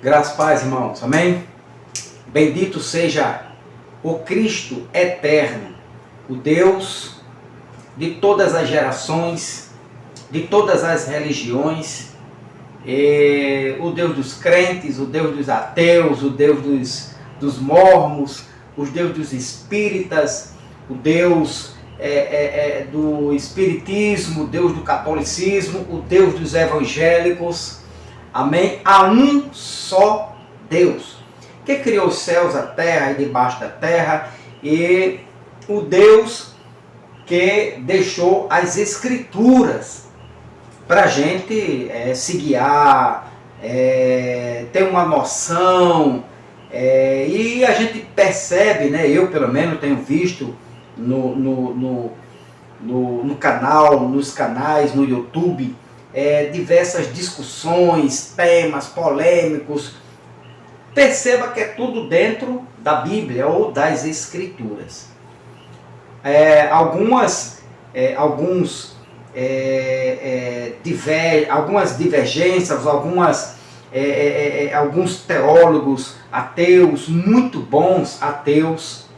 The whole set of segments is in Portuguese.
Graças a paz, irmãos. Amém? Bendito seja o Cristo eterno, o Deus de todas as gerações, de todas as religiões, o Deus dos crentes, o Deus dos ateus, o Deus dos mormons, o Deus dos espíritas, o Deus do espiritismo, o Deus do catolicismo, o Deus dos evangélicos. Amém? Há um só Deus, que criou os céus, a terra e debaixo da terra, e o Deus que deixou as Escrituras para a gente se guiar, ter uma noção, e a gente percebe, né, eu pelo menos tenho visto no canal, nos canais, no YouTube, diversas discussões, temas polêmicos. Perceba que é tudo dentro da Bíblia ou das Escrituras. Algumas divergências, alguns teólogos ateus, muito bons ateus,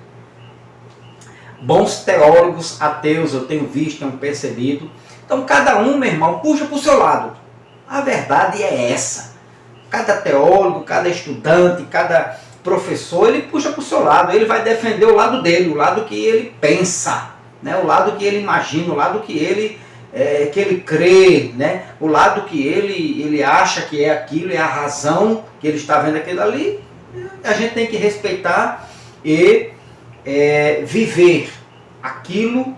bons teólogos ateus, eu tenho visto, tenho percebido. Então cada um, meu irmão, puxa para o seu lado. A verdade é essa. Cada teólogo, cada estudante, cada professor, ele puxa para o seu lado. Ele vai defender o lado dele, o lado que ele pensa, né? O lado que ele imagina, o lado que ele crê, né? O lado que ele acha que é aquilo, é a razão que ele está vendo aquilo ali. A gente tem que respeitar e viver aquilo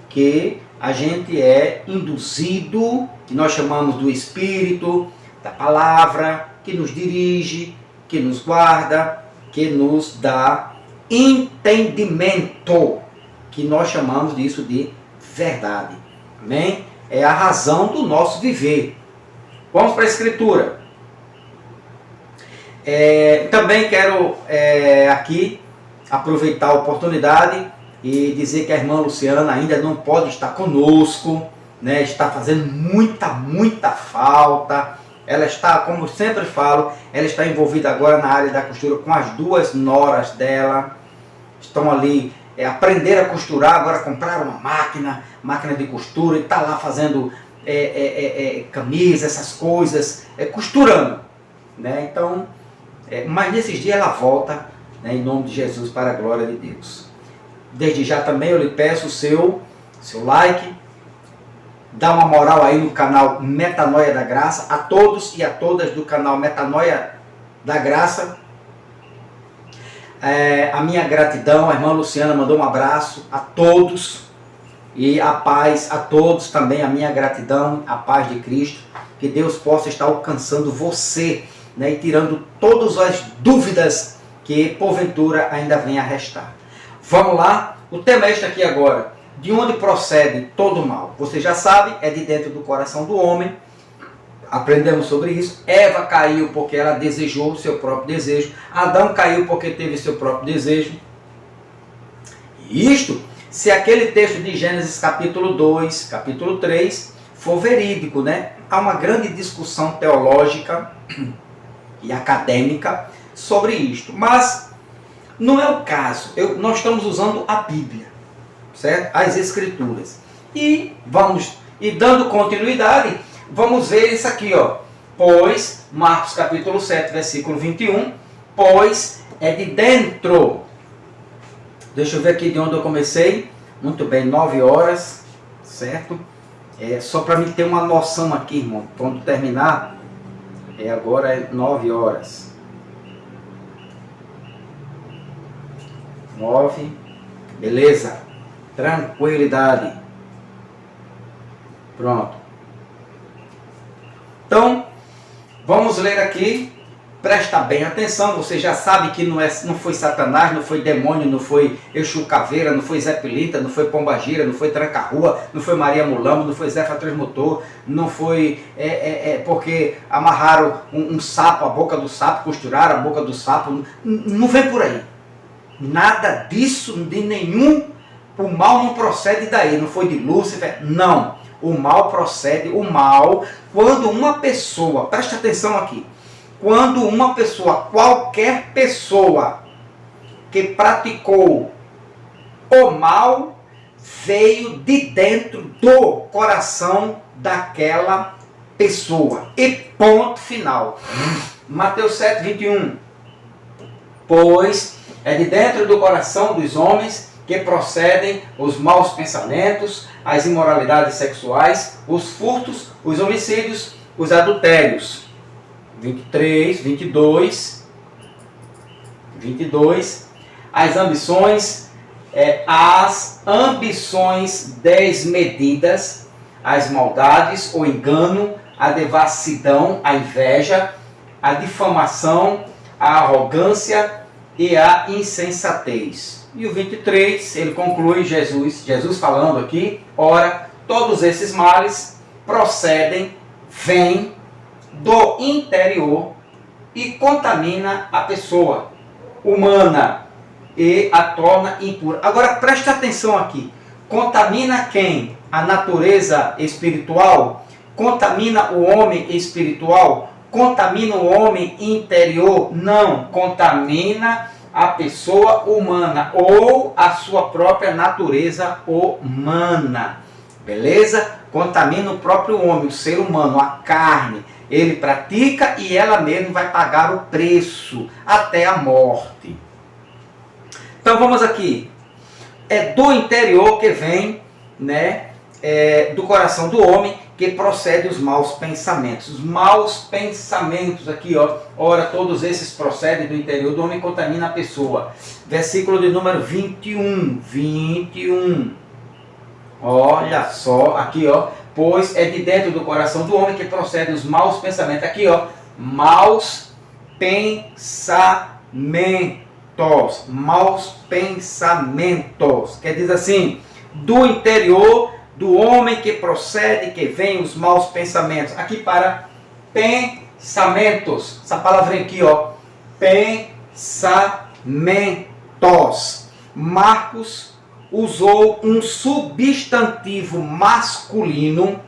que a gente é induzido, que nós chamamos do Espírito, da palavra, que nos dirige, que nos guarda, que nos dá entendimento, que nós chamamos disso de verdade. Amém? É a razão do nosso viver. Vamos para a Escritura. Também quero aqui aproveitar a oportunidade e dizer que a irmã Luciana ainda não pode estar conosco, né? Está fazendo muita falta. Ela está, como sempre falo, ela está envolvida agora na área da costura com as duas noras dela. Estão ali, aprender a costurar, agora compraram uma máquina de costura e está lá fazendo camisa, essas coisas, costurando, né? Então, mas nesses dias ela volta, né, em nome de Jesus, para a glória de Deus. Desde já também eu lhe peço o seu like, dá uma moral aí no canal Metanoia da Graça, a todos e a todas do canal Metanoia da Graça. A minha gratidão, a irmã Luciana mandou um abraço a todos, e a paz a todos também, a minha gratidão, a paz de Cristo, que Deus possa estar alcançando você, né, e tirando todas as dúvidas que porventura ainda venha a restar. Vamos lá, o tema é este aqui agora: de onde procede todo o mal? Você já sabe, é de dentro do coração do homem. Aprendemos sobre isso. Eva caiu porque ela desejou o seu próprio desejo. Adão caiu porque teve seu próprio desejo. E isto, se aquele texto de Gênesis capítulo 2, capítulo 3, for verídico, né? Há uma grande discussão teológica e acadêmica sobre isto. Mas não é o caso. Nós estamos usando a Bíblia, certo? As Escrituras. E dando continuidade, vamos ver isso aqui, ó. Pois, Marcos capítulo 7, versículo 21, pois é de dentro. Deixa eu ver aqui de onde eu comecei. Muito bem, 9 horas, certo? Só para mim ter uma noção aqui, irmão, quando terminar, agora é 9 horas. 9, beleza, tranquilidade, pronto. Então, vamos ler aqui, presta bem atenção. Você já sabe que não foi Satanás, não foi demônio, não foi Exu Caveira, não foi Zé Pilintra, não foi Pombagira, não foi Tranca-Rua, não foi Maria Mulambo, não foi Zefa Transmotor, não foi porque amarraram um sapo, a boca do sapo, costuraram a boca do sapo, não vem por aí. Nada disso, de nenhum, o mal não procede daí, não foi de Lúcifer, não. O mal procede, quando uma pessoa, preste atenção aqui, quando uma pessoa, qualquer pessoa que praticou o mal, veio de dentro do coração daquela pessoa. E ponto final. Mateus 7, 21. Pois é de dentro do coração dos homens que procedem os maus pensamentos, as imoralidades sexuais, os furtos, os homicídios, os adultérios. 23, 22. As ambições desmedidas, as maldades, o engano, a devassidão, a inveja, a difamação, a arrogância e a insensatez. E o 23, ele conclui, Jesus falando aqui, ora, todos esses males procedem, vêm do interior e contamina a pessoa humana e a torna impura. Agora preste atenção aqui. Contamina quem? A natureza espiritual? Contamina o homem espiritual? Contamina o homem interior? Não. Contamina a pessoa humana ou a sua própria natureza humana. Beleza? Contamina o próprio homem, o ser humano, a carne. Ele pratica e ela mesmo vai pagar o preço até a morte. Então vamos aqui. É do interior que vem, né, do coração do homem, que procede os maus pensamentos. Os maus pensamentos aqui, ó. Ora, todos esses procedem do interior do homem e contaminam a pessoa. Versículo de número 21. Olha só, aqui, ó. Pois é de dentro do coração do homem que procedem os maus pensamentos. Aqui, ó. Maus pensamentos. Maus pensamentos. Quer dizer assim, do interior do homem que procede, que vem os maus pensamentos. Aqui para pensamentos. Essa palavrinha aqui, ó. Pensamentos. Marcos usou um substantivo masculino,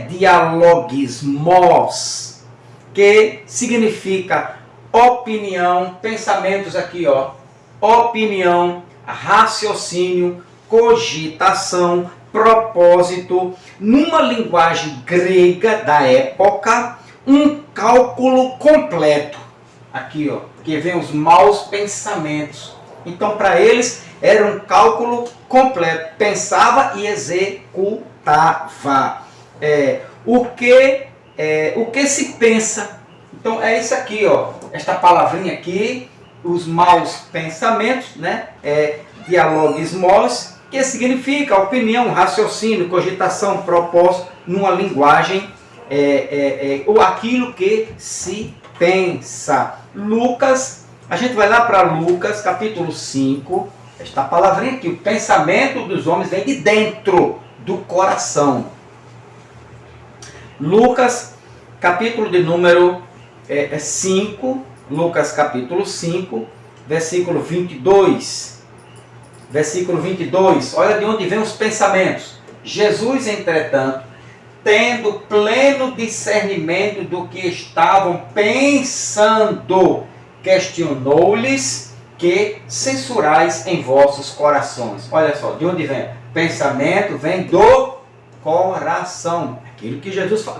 dialogismos, que significa opinião, pensamentos aqui, ó. Opinião, raciocínio, cogitação, propósito, numa linguagem grega da época, um cálculo completo. Aqui, ó, que vem os maus pensamentos. Então, para eles, era um cálculo completo. Pensava e executava. O que se pensa. Então, é isso aqui, ó. Esta palavrinha aqui, os maus pensamentos, né? Dialogismos, que significa opinião, raciocínio, cogitação, propósito, numa linguagem, ou aquilo que se pensa. Lucas, a gente vai lá para Lucas, capítulo 5, esta palavrinha aqui, o pensamento dos homens vem de dentro do coração. Lucas, capítulo de número 5, Lucas capítulo 5, versículo 22. Versículo 22, olha de onde vem os pensamentos. Jesus, entretanto, tendo pleno discernimento do que estavam pensando, questionou-lhes: que censurais em vossos corações? Olha só, de onde vem? Pensamento vem do coração. Aquilo que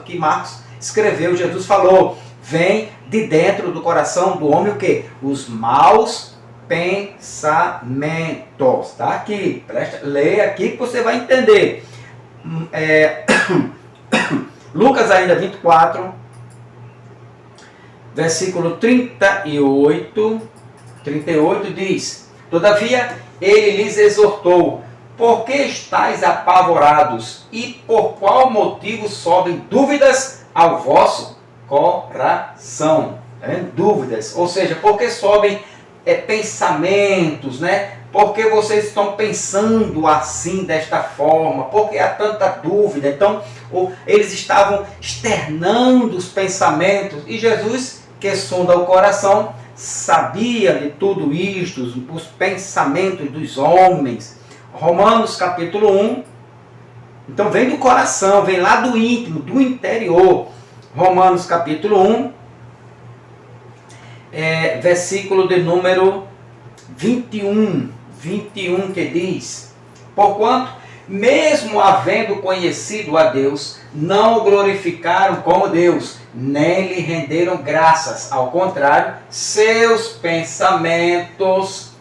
que Marcos escreveu, Jesus falou. Vem de dentro do coração do homem o quê? Os maus pensamentos. Está aqui, leia aqui que você vai entender. Lucas ainda 24, versículo 38 diz: todavia ele lhes exortou: por que estáis apavorados? E por qual motivo sobem dúvidas ao vosso coração? Dúvidas, ou seja, por que sobem pensamentos, né? Porque vocês estão pensando assim, desta forma? Porque há tanta dúvida? Então, eles estavam externando os pensamentos, e Jesus, que sonda o coração, sabia de tudo isto, os pensamentos dos homens. Romanos capítulo 1, então vem do coração, vem lá do íntimo, do interior. Romanos capítulo 1, versículo de número 21, que diz: porquanto, mesmo havendo conhecido a Deus, não o glorificaram como Deus, nem lhe renderam graças. Ao contrário, seus pensamentos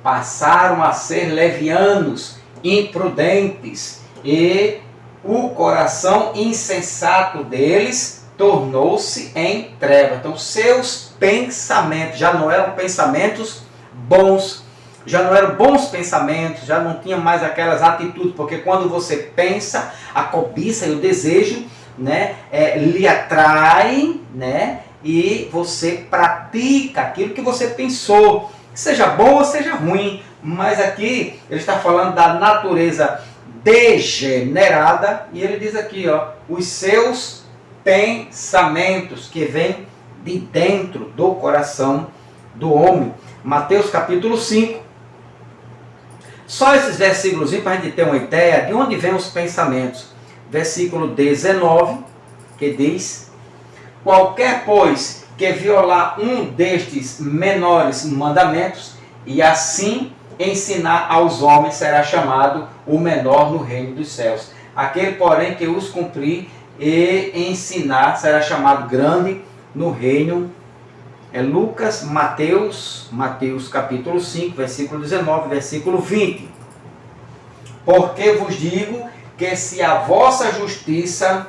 passaram a ser levianos, imprudentes, e o coração insensato deles tornou-se em treva. Então, seus pensamentos já não eram pensamentos bons, já não eram bons pensamentos, já não tinha mais aquelas atitudes, porque quando você pensa, a cobiça e o desejo, né, lhe atraem, né, e você pratica aquilo que você pensou, seja bom ou seja ruim. Mas aqui ele está falando da natureza degenerada, e ele diz aqui, ó, os seus pensamentos que vêm de dentro do coração do homem. Mateus capítulo 5. Só esses versículos para a gente ter uma ideia de onde vêm os pensamentos. Versículo 19, que diz: qualquer, pois, que violar um destes menores mandamentos, e assim ensinar aos homens, será chamado o menor no reino dos céus. Aquele, porém, que os cumprir e ensinar, será chamado grande no reino. Mateus capítulo 5, versículo 19, versículo 20. Porque vos digo que se a vossa justiça...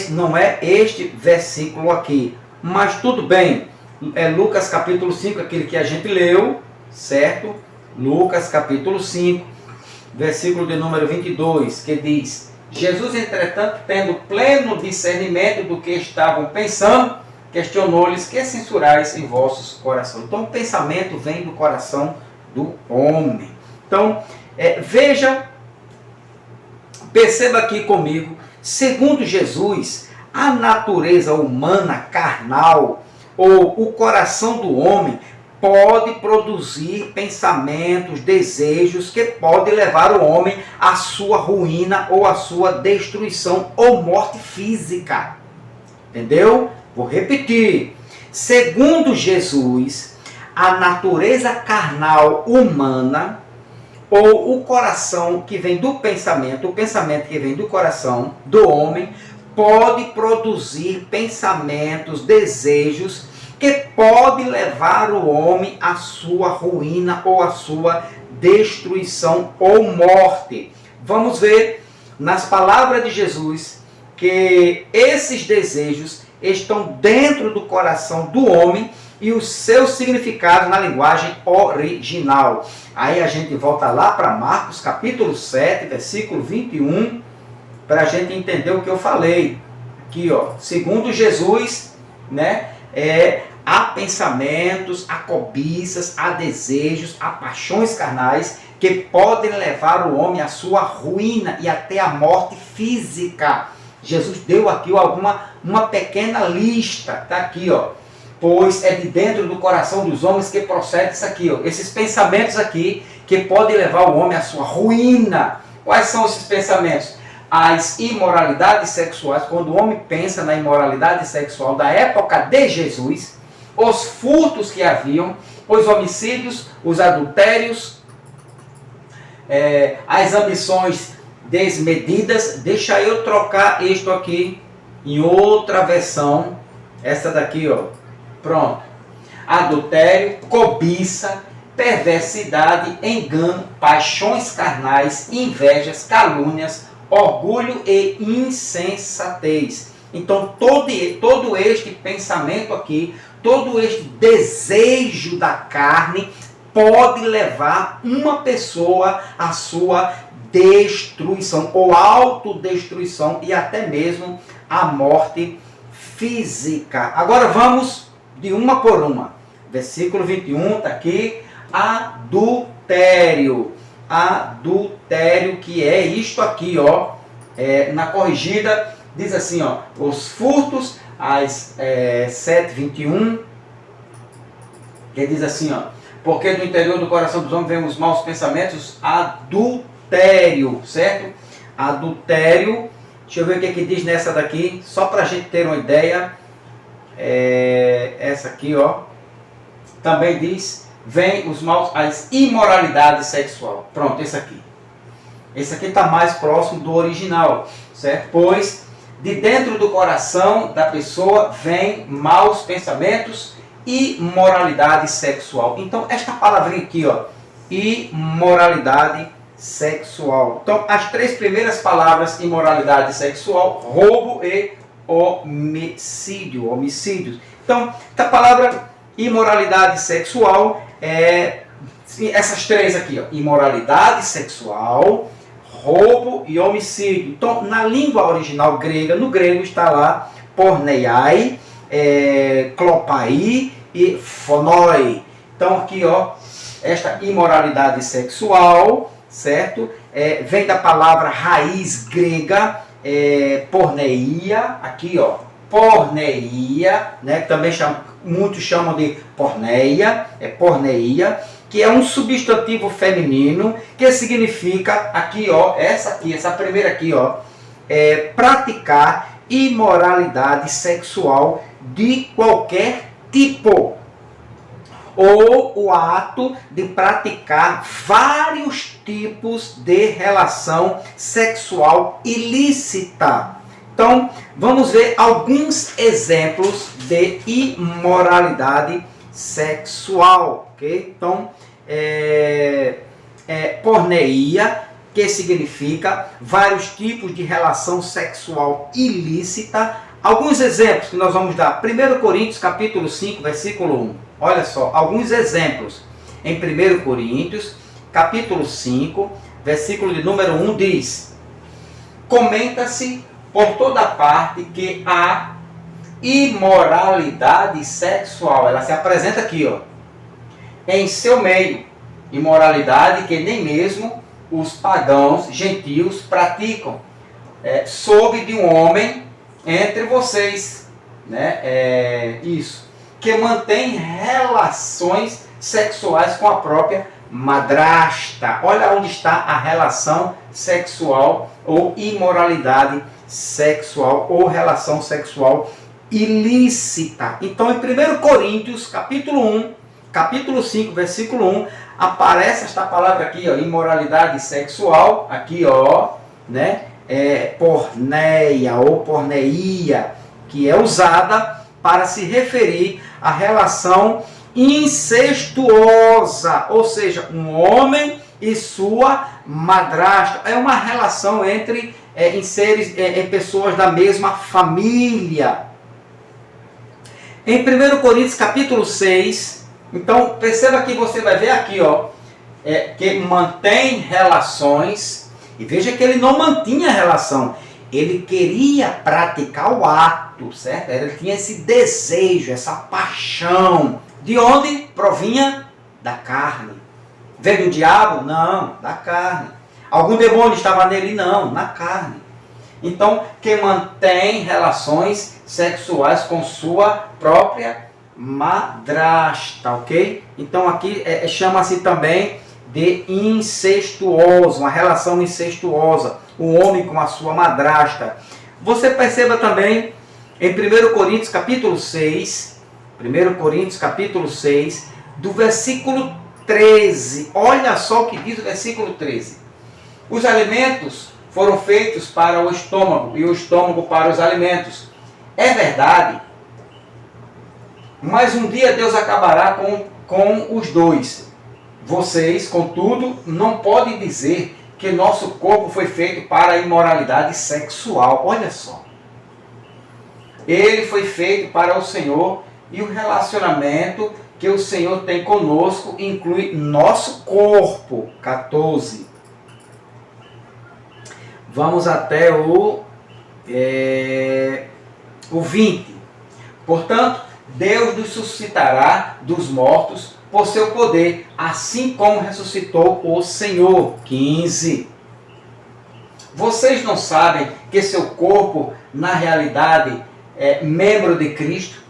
não é este versículo aqui, mas tudo bem. É Lucas capítulo 5, aquele que a gente leu, certo? Lucas capítulo 5, versículo de número 22, que diz: Jesus, entretanto, tendo pleno discernimento do que estavam pensando, questionou-lhes: que censurais em vossos corações? Então, o pensamento vem do coração do homem. Então, perceba aqui comigo, segundo Jesus, a natureza humana carnal, ou o coração do homem, pode produzir pensamentos, desejos que podem levar o homem à sua ruína ou à sua destruição ou morte física. Entendeu? Vou repetir. Segundo Jesus, a natureza carnal humana, ou o coração que vem do pensamento, o pensamento que vem do coração do homem, pode produzir pensamentos, desejos que pode levar o homem à sua ruína ou à sua destruição ou morte. Vamos ver nas palavras de Jesus que esses desejos estão dentro do coração do homem e os seus significados na linguagem original. Aí a gente volta lá para Marcos capítulo 7, versículo 21, para a gente entender o que eu falei. Aqui, ó, segundo Jesus, né, há pensamentos, há cobiças, há desejos, há paixões carnais que podem levar o homem à sua ruína e até à morte física. Jesus deu aqui uma pequena lista, tá aqui, ó. Pois é de dentro do coração dos homens que procede isso aqui, ó. Esses pensamentos aqui que podem levar o homem à sua ruína. Quais são esses pensamentos? As imoralidades sexuais, quando o homem pensa na imoralidade sexual da época de Jesus, os furtos que haviam, os homicídios, os adultérios, as ambições desmedidas. Deixa eu trocar isto aqui em outra versão, essa daqui, ó. Pronto. Adultério, cobiça, perversidade, engano, paixões carnais, invejas, calúnias, orgulho e insensatez. Então, todo este pensamento aqui, todo este desejo da carne pode levar uma pessoa à sua destruição ou autodestruição e até mesmo à morte física. Agora vamos de uma por uma. Versículo 21 está aqui: adultério. Adultério, que é isto aqui, ó. Na corrigida diz assim, ó: os furtos, as 7:21, que diz assim, ó: porque do interior do coração dos homens vêm os maus pensamentos, adultério, certo? adultério. Deixa eu ver o que diz nessa daqui, só para a gente ter uma ideia. Essa aqui, ó, também diz, vem os maus, as imoralidades sexual. Pronto, esse aqui. Esse aqui está mais próximo do original, certo? Pois de dentro do coração da pessoa vem maus pensamentos e imoralidade sexual. Então, esta palavrinha aqui, ó, imoralidade sexual. Então, as três primeiras palavras, imoralidade sexual, roubo e homicídio. Homicídios. Então, a palavra imoralidade sexual essas três aqui, ó, imoralidade sexual, roubo e homicídio. Então, na língua original grega, no grego está lá porneiai, klopai e phonoi. Então, aqui, ó, esta imoralidade sexual, certo? Vem da palavra raiz grega, porneia, aqui, ó, porneia, né? Também muitos chamam de porneia, porneia, que é um substantivo feminino que significa, aqui, ó, essa primeira aqui, ó, praticar imoralidade sexual de qualquer tipo, ou o ato de praticar vários tipos de relação sexual ilícita. Então, vamos ver alguns exemplos de imoralidade sexual, ok? Então, porneia, que significa vários tipos de relação sexual ilícita. Alguns exemplos que nós vamos dar. 1 Coríntios capítulo 5, versículo 1. Olha só, alguns exemplos. Em 1 Coríntios capítulo 5, versículo de número 1 diz: comenta-se por toda parte que a imoralidade sexual, ela se apresenta aqui, ó, em seu meio, imoralidade que nem mesmo os pagãos gentios praticam, sob de um homem entre vocês, né? Isso, que mantém relações sexuais com a própria madrasta. Olha onde está a relação sexual ou imoralidade sexual ou relação sexual ilícita. Então, em 1 Coríntios, capítulo 1, capítulo 5, versículo 1, aparece esta palavra aqui, ó, imoralidade sexual, aqui, ó, né? Porneia ou porneia, que é usada para se referir à relação incestuosa, ou seja, um homem e sua madrasta. É uma relação entre em pessoas da mesma família. Em 1 Coríntios capítulo 6, então perceba que você vai ver aqui, ó, que mantém relações, e veja que ele não mantinha relação, ele queria praticar o ato, certo? Ele tinha esse desejo, essa paixão. De onde provinha? Da carne. Veio do diabo? Não, da carne. Algum demônio estava nele? Não, na carne. Então, que mantém relações sexuais com sua própria madrasta, ok? Então, aqui chama-se também de incestuoso, uma relação incestuosa. O homem com a sua madrasta. Você perceba também em 1 Coríntios capítulo 6, 1 Coríntios capítulo 6, do versículo 13. Olha só o que diz o versículo 13. Os alimentos foram feitos para o estômago e o estômago para os alimentos. É verdade, mas um dia Deus acabará com os dois. Vocês, contudo, não podem dizer que nosso corpo foi feito para a imoralidade sexual. Olha só. Ele foi feito para o Senhor e o relacionamento que o Senhor tem conosco inclui nosso corpo. 14. Vamos até o 20. Portanto, Deus nos suscitará dos mortos por seu poder, assim como ressuscitou o Senhor. 15. Vocês não sabem que seu corpo, na realidade, é membro de Cristo?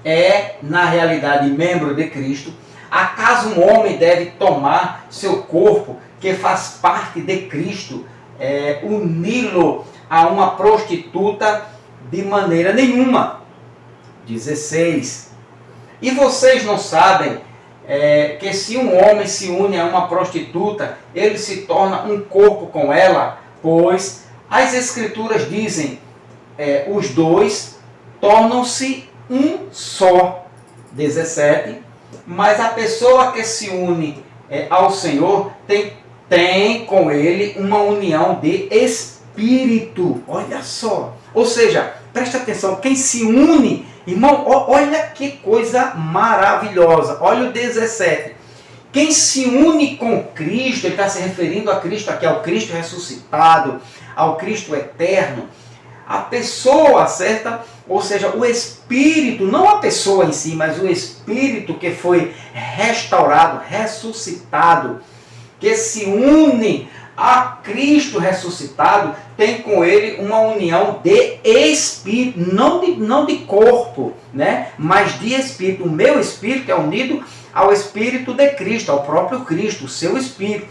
Na realidade, membro de Cristo. Acaso um homem deve tomar seu corpo, que faz parte de Cristo, uni-lo a uma prostituta de maneira nenhuma. 16. E vocês não sabem que se um homem se une a uma prostituta, ele se torna um corpo com ela? Pois as Escrituras dizem, os dois tornam-se um só. 17. Mas a pessoa que se une ao Senhor tem com ele uma união de espírito. Olha só. Ou seja, preste atenção, quem se une, irmão, olha que coisa maravilhosa. Olha o 17. Quem se une com Cristo, ele está se referindo a Cristo aqui, ao Cristo ressuscitado, ao Cristo eterno. A pessoa, certa? Ou seja, o Espírito, não a pessoa em si, mas o Espírito que foi restaurado, ressuscitado, que se une a Cristo ressuscitado, tem com ele uma união de espírito, não de corpo, né? Mas de espírito. O meu espírito é unido ao Espírito de Cristo, ao próprio Cristo, o seu Espírito,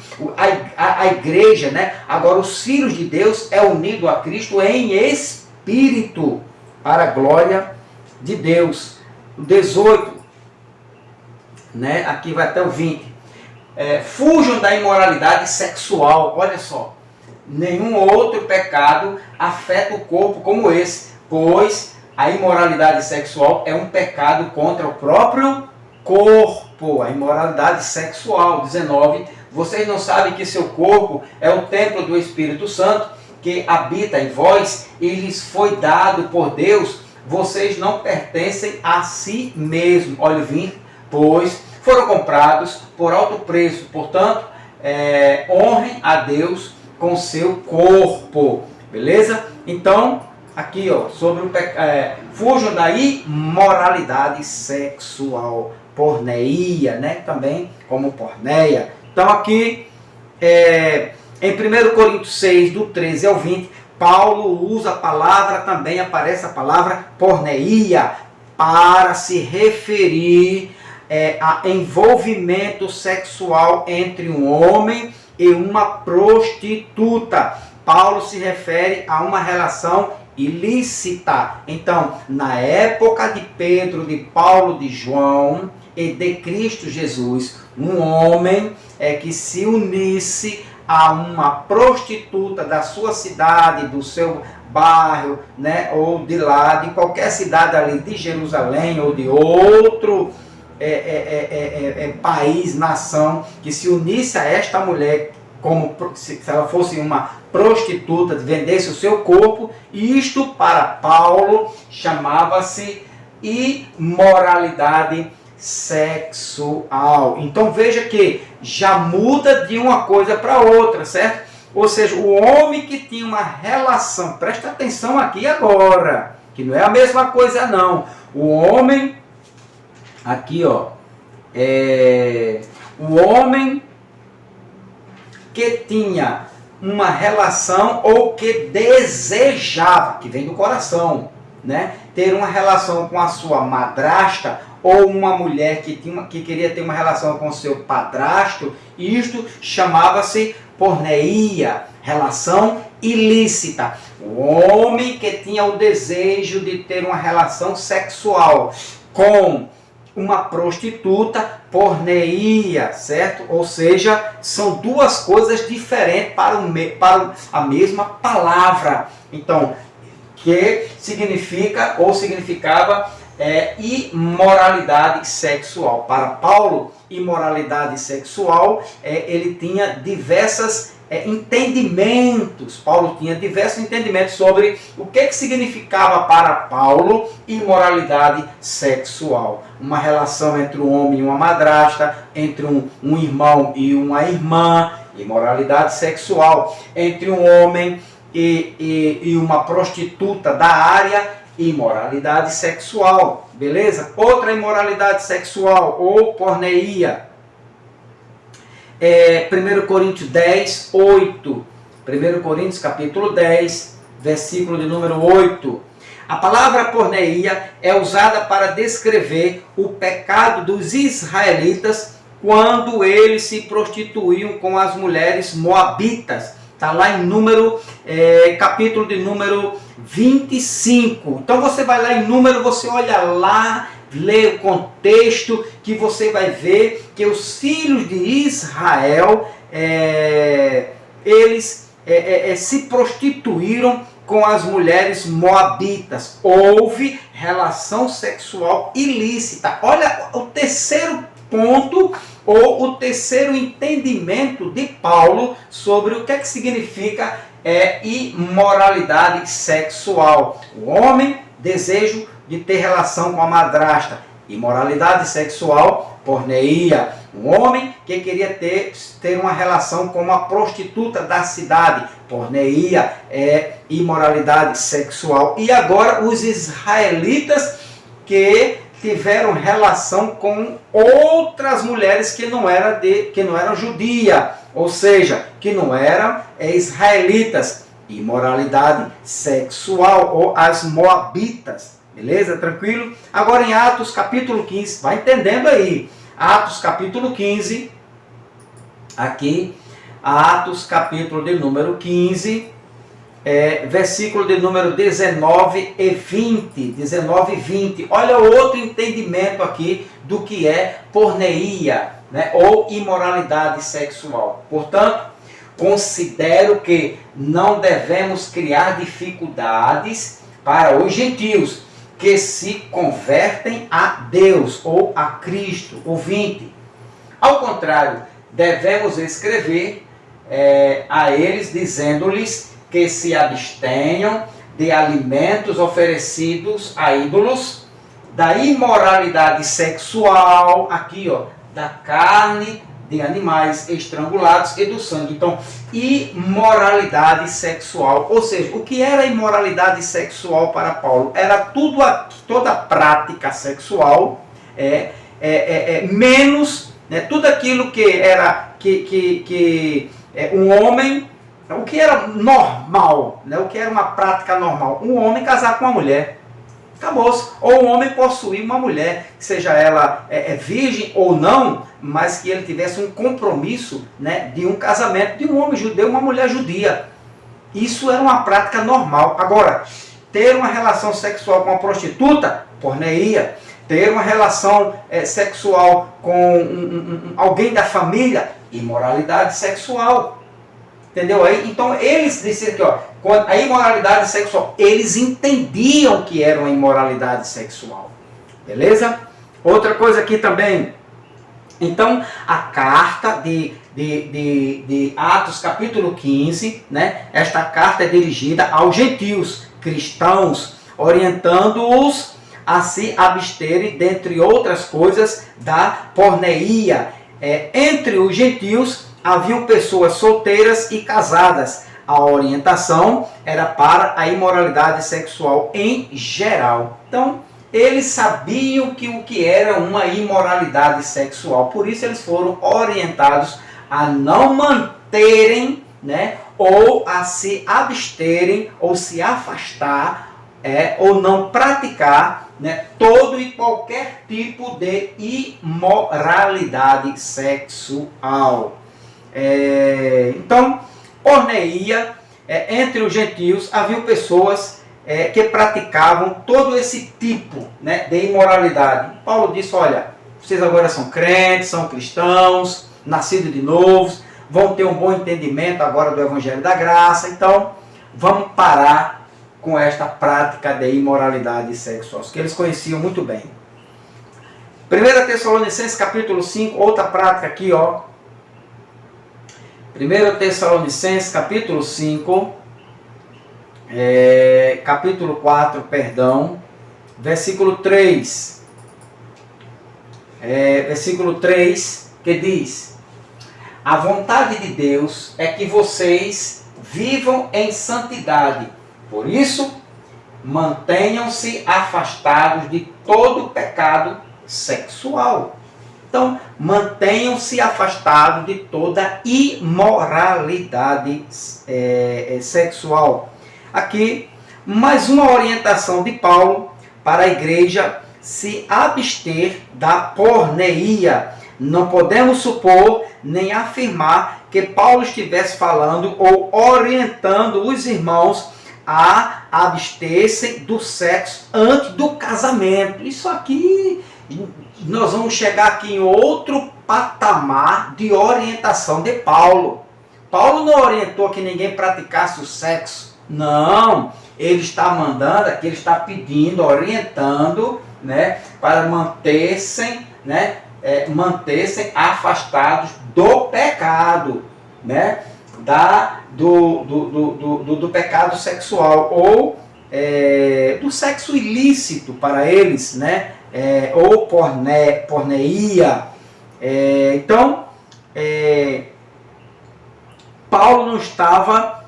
a igreja, né? Agora os filhos de Deus é unido a Cristo em espírito, para a glória de Deus. O 18, né? Aqui vai até o 20. Fujam da imoralidade sexual. Olha só, nenhum outro pecado afeta o corpo como esse, pois a imoralidade sexual é um pecado contra o próprio corpo. A imoralidade sexual. 19. Vocês não sabem que seu corpo é o templo do Espírito Santo, que habita em vós, e lhes foi dado por Deus? Vocês não pertencem a si mesmos. Olha o 20. Pois foram comprados por alto preço. Portanto, honrem a Deus com seu corpo. Beleza? Então, aqui, ó, sobre o fujam da imoralidade sexual. Porneia, né? Também como porneia. Então, aqui, em 1 Coríntios 6, do 13 ao 20, Paulo usa a palavra, também aparece a palavra porneia, para se referir a envolvimento sexual entre um homem e uma prostituta. Paulo se refere a uma relação ilícita. Então, na época de Pedro, de Paulo, de João e de Cristo Jesus, um homem que se unisse a uma prostituta da sua cidade, do seu bairro, né, ou de lá, de qualquer cidade ali de Jerusalém ou de outro país, nação, que se unisse a esta mulher, como se ela fosse uma prostituta, vendesse o seu corpo, e isto para Paulo chamava-se imoralidade sexual. Então veja que já muda de uma coisa para outra, certo? Ou seja, o homem que tinha uma relação, presta atenção aqui agora, que não é a mesma coisa não. O homem, aqui ó, o homem que tinha uma relação ou que desejava, que vem do coração, né, ter uma relação com a sua madrasta, ou uma mulher que queria ter uma relação com seu padrasto, isto chamava-se porneia, relação ilícita. O homem que tinha o desejo de ter uma relação sexual com uma prostituta, porneia, certo? Ou seja, são duas coisas diferentes para a mesma palavra. Então, que significa ou significava imoralidade sexual. Para Paulo, imoralidade sexual, ele tinha diversos entendimentos. Paulo tinha diversos entendimentos sobre o que significava para Paulo imoralidade sexual. Uma relação entre um homem e uma madrasta, entre um irmão e uma irmã, imoralidade sexual. Entre um homem e uma prostituta da área, imoralidade sexual, beleza? Outra imoralidade sexual, ou porneia, 1 Coríntios 10, 8. 1 Coríntios capítulo 10, versículo de número 8. A palavra porneia é usada para descrever o pecado dos israelitas quando eles se prostituíam com as mulheres moabitas, Está lá em capítulo de número 25. Então você vai lá em Número, você olha lá, lê o contexto, que você vai ver que os filhos de Israel, eles se prostituíram com as mulheres moabitas. Houve relação sexual ilícita. Olha o terceiro ponto, ou o terceiro entendimento de Paulo sobre o que é que significa imoralidade sexual. O homem, desejo de ter relação com a madrasta. Imoralidade sexual, porneia. Um homem que queria ter uma relação com uma prostituta da cidade. Porneia é imoralidade sexual. E agora os israelitas que tiveram relação com outras mulheres que não eram judia, ou seja, que não eram israelitas. Imoralidade sexual, ou as moabitas. Beleza? Tranquilo? Agora em Atos capítulo 15, vai entendendo aí. Atos capítulo 15, aqui, Atos capítulo de número 15, versículo de número 19 e 20. 19 e 20. Olha outro entendimento aqui do que é porneia, né, ou imoralidade sexual. Portanto, considero que não devemos criar dificuldades para os gentios que se convertem a Deus ou a Cristo. O 20. Ao contrário, devemos escrever a eles, dizendo-lhes que se abstenham de alimentos oferecidos a ídolos, da imoralidade sexual, aqui ó, da carne de animais estrangulados e do sangue. Então, imoralidade sexual, ou seja, o que era imoralidade sexual para Paulo? Era toda prática sexual, menos, né, tudo aquilo que era um homem, o que era normal, né, o que era uma prática normal, um homem casar com uma mulher. Acabou-se. Ou um homem possuir uma mulher, seja ela virgem ou não, mas que ele tivesse um compromisso, né, de um casamento de um homem judeu e uma mulher judia. Isso era uma prática normal. Agora, ter uma relação sexual com uma prostituta, porneia. Ter uma relação sexual com alguém da família, imoralidade sexual. Entendeu aí? Então eles disseram que a imoralidade sexual, eles entendiam que era uma imoralidade sexual. Beleza? Outra coisa aqui também. Então a carta de Atos capítulo 15, né? Esta carta é dirigida aos gentios, cristãos, orientando-os a se absterem, dentre outras coisas, da porneia. Entre os gentios haviam pessoas solteiras e casadas. A orientação era para a imoralidade sexual em geral. Então, eles sabiam o que era uma imoralidade sexual. Por isso, eles foram orientados a não manterem, né, ou a se absterem, ou se afastar, ou não praticar, né, todo e qualquer tipo de imoralidade sexual. Então, porneia, entre os gentios havia pessoas que praticavam todo esse tipo, né, de imoralidade. Paulo disse, olha, vocês agora são crentes, são cristãos, nascidos de novo, vão ter um bom entendimento agora do Evangelho da Graça, então vamos parar com esta prática de imoralidade sexual, que eles conheciam muito bem. 1 Tessalonicenses capítulo 5, outra prática aqui, ó. 1 Tessalonicenses capítulo 5, capítulo 4, perdão, versículo 3. Versículo 3, que diz: a vontade de Deus é que vocês vivam em santidade. Por isso, mantenham-se afastados de todo pecado sexual. Então, mantenham-se afastados de toda imoralidade sexual. Aqui, mais uma orientação de Paulo para a igreja se abster da porneia. Não podemos supor nem afirmar que Paulo estivesse falando ou orientando os irmãos a abster-se do sexo antes do casamento. Isso aqui, nós vamos chegar aqui em outro patamar de orientação de Paulo. Paulo não orientou que ninguém praticasse o sexo. Não, ele está mandando aqui, ele está pedindo, orientando, né, para manter-se, né, manter-se afastados do pecado, né, do pecado sexual ou do sexo ilícito para eles, né, ou porneia. Então, Paulo não estava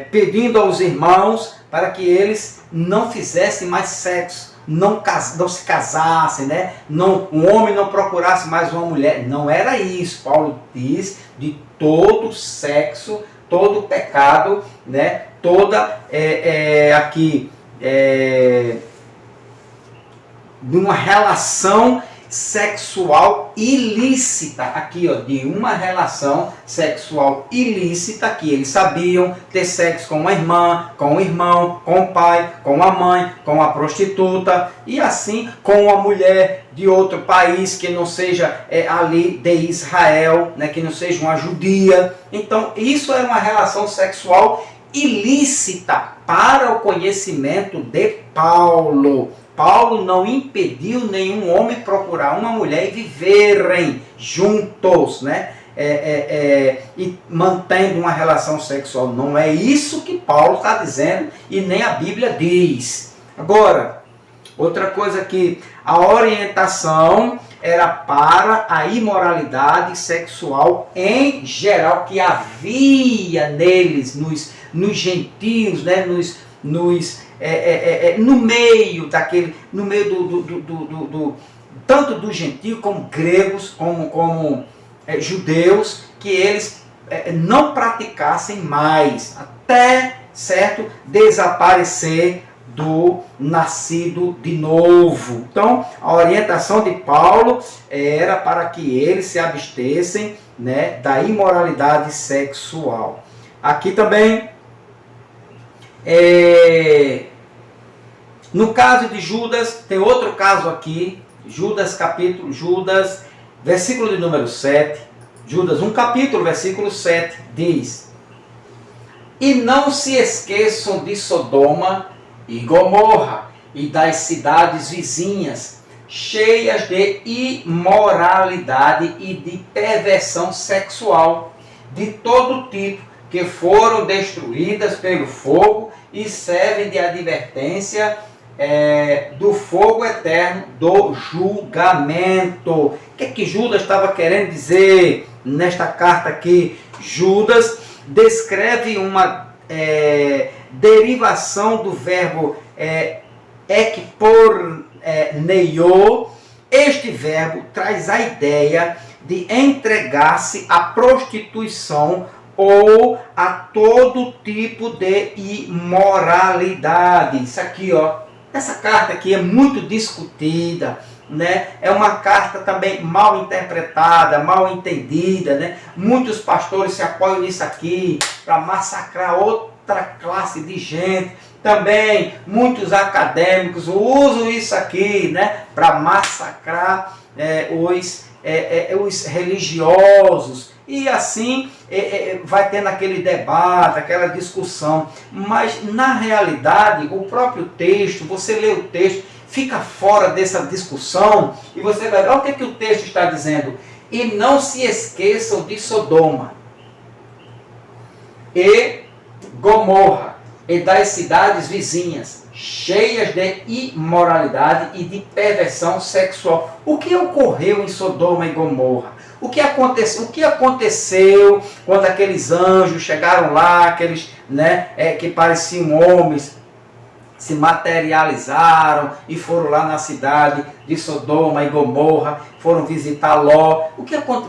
pedindo aos irmãos para que eles não fizessem mais sexo, não se casassem, né? Um homem não procurasse mais uma mulher. Não era isso. Paulo diz de todo sexo, todo pecado, né? Toda de uma relação sexual ilícita, aqui ó, de uma relação sexual ilícita, que eles sabiam ter sexo com a irmã, com o irmão, com o pai, com a mãe, com a prostituta e assim com a mulher de outro país que não seja ali de Israel, né, que não seja uma judia. Então isso era uma relação sexual ilícita para o conhecimento de Paulo. Paulo não impediu nenhum homem procurar uma mulher e viverem juntos, né? E mantendo uma relação sexual. Não é isso que Paulo está dizendo e nem a Bíblia diz. Agora, outra coisa que a orientação era para a imoralidade sexual em geral que havia neles, nos gentios, né? No meio tanto do gentio como gregos, como judeus, que eles não praticassem mais, até certo desaparecer do nascido de novo. Então, a orientação de Paulo era para que eles se abstessem, né, da imoralidade sexual. Aqui também, no caso de Judas, tem outro caso aqui, Judas, versículo de número 7, Judas 1 capítulo, versículo 7, diz: E não se esqueçam de Sodoma e Gomorra e das cidades vizinhas, cheias de imoralidade e de perversão sexual, de todo tipo, que foram destruídas pelo fogo e servem de advertência do fogo eterno do julgamento. O que Judas estava querendo dizer nesta carta aqui? Judas descreve uma derivação do verbo ekporneio. Este verbo traz a ideia de entregar-se à prostituição ou a todo tipo de imoralidade. Isso aqui, ó, essa carta aqui é muito discutida, né? É uma carta também mal interpretada, mal entendida, né? Muitos pastores se apoiam nisso aqui para massacrar outra classe de gente. Também muitos acadêmicos usam isso aqui, né, para massacrar os religiosos. E assim vai tendo aquele debate, aquela discussão. Mas na realidade, o próprio texto, você lê o texto, fica fora dessa discussão e você vai ver, olha o que o texto está dizendo. E não se esqueçam de Sodoma e Gomorra e das cidades vizinhas, cheias de imoralidade e de perversão sexual. O que ocorreu em Sodoma e Gomorra? O que aconteceu quando aqueles anjos chegaram lá, aqueles, né, que pareciam homens, se materializaram e foram lá na cidade de Sodoma e Gomorra, foram visitar Ló.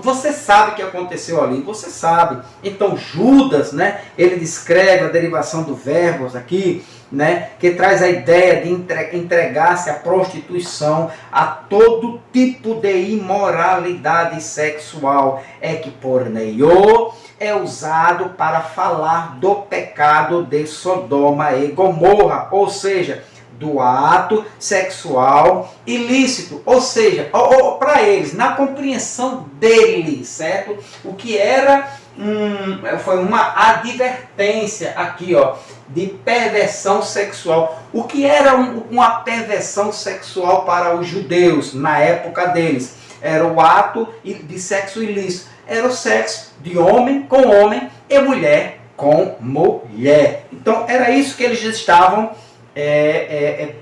Você sabe o que aconteceu ali, você sabe. Então Judas, né, ele descreve a derivação do verbos aqui, né, que traz a ideia de entregar-se à prostituição, a todo tipo de imoralidade sexual. É que porneio é usado para falar do pecado de Sodoma e Gomorra, ou seja, do ato sexual ilícito, ou seja, para eles, na compreensão deles, certo? O que era foi uma advertência aqui, ó, de perversão sexual. O que era uma perversão sexual para os judeus na época deles? Era o ato de sexo ilícito. Era o sexo de homem com homem e mulher com mulher. Então era isso que eles estavam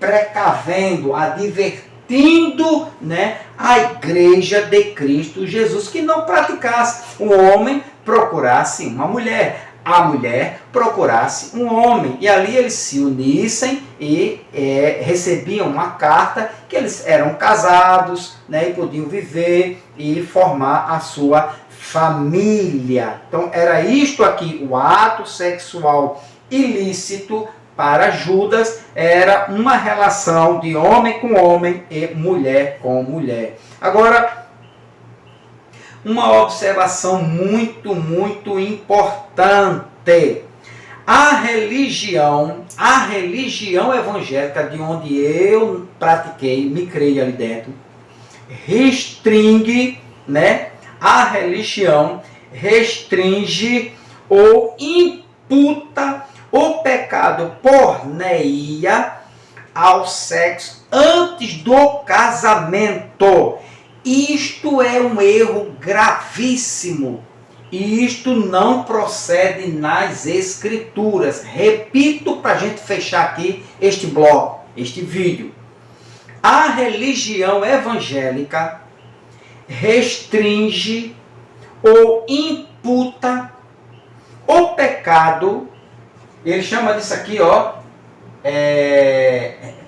precavendo, advertindo, né, a igreja de Cristo Jesus, que não praticasse. O homem procurasse uma mulher, a mulher procurasse um homem, e ali eles se unissem e recebiam uma carta que eles eram casados, né, e podiam viver e formar a sua família. Então era isto aqui, o ato sexual ilícito para Judas era uma relação de homem com homem e mulher com mulher. Agora, uma observação muito, muito importante. A religião evangélica, de onde eu pratiquei, me criei ali dentro, restringe, né? A religião restringe ou imputa o pecado porneia ao sexo antes do casamento. Isto é um erro gravíssimo. E isto não procede nas Escrituras. Repito para a gente fechar aqui este bloco, este vídeo. A religião evangélica restringe ou imputa o pecado. Ele chama disso aqui, ó,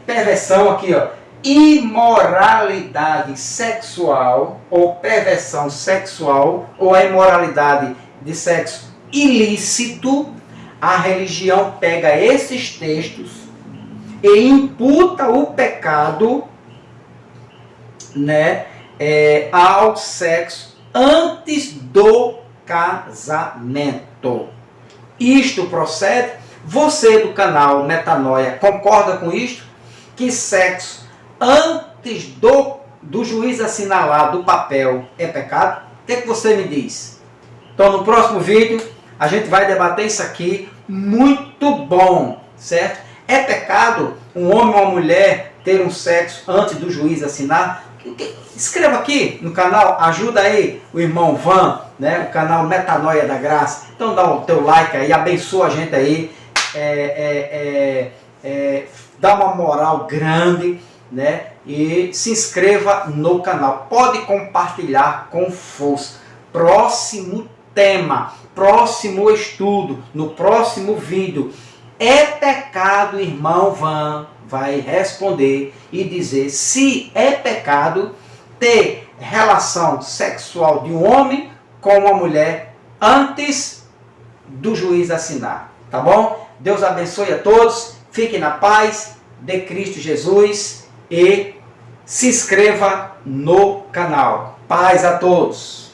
perversão aqui, ó, imoralidade sexual ou perversão sexual ou a imoralidade de sexo ilícito. A religião pega esses textos e imputa o pecado, né, ao sexo antes do casamento. Isto procede? Você do canal Metanoia concorda com isto? Que sexo antes do juiz assinalar do papel é pecado? O que você me diz? Então no próximo vídeo a gente vai debater isso aqui, muito bom, certo? É pecado um homem ou uma mulher ter um sexo antes do juiz assinar? Escreva aqui no canal, ajuda aí o irmão Van, né? O canal Metanoia da Graça. Então dá o teu like aí, abençoa a gente aí, dá uma moral grande, né? E se inscreva no canal. Pode compartilhar com força. Próximo tema, próximo estudo, no próximo vídeo. É pecado, irmão Van vai responder e dizer se é pecado ter relação sexual de um homem com uma mulher antes do juiz assinar. Tá bom? Deus abençoe a todos. Fiquem na paz de Cristo Jesus e se inscreva no canal. Paz a todos.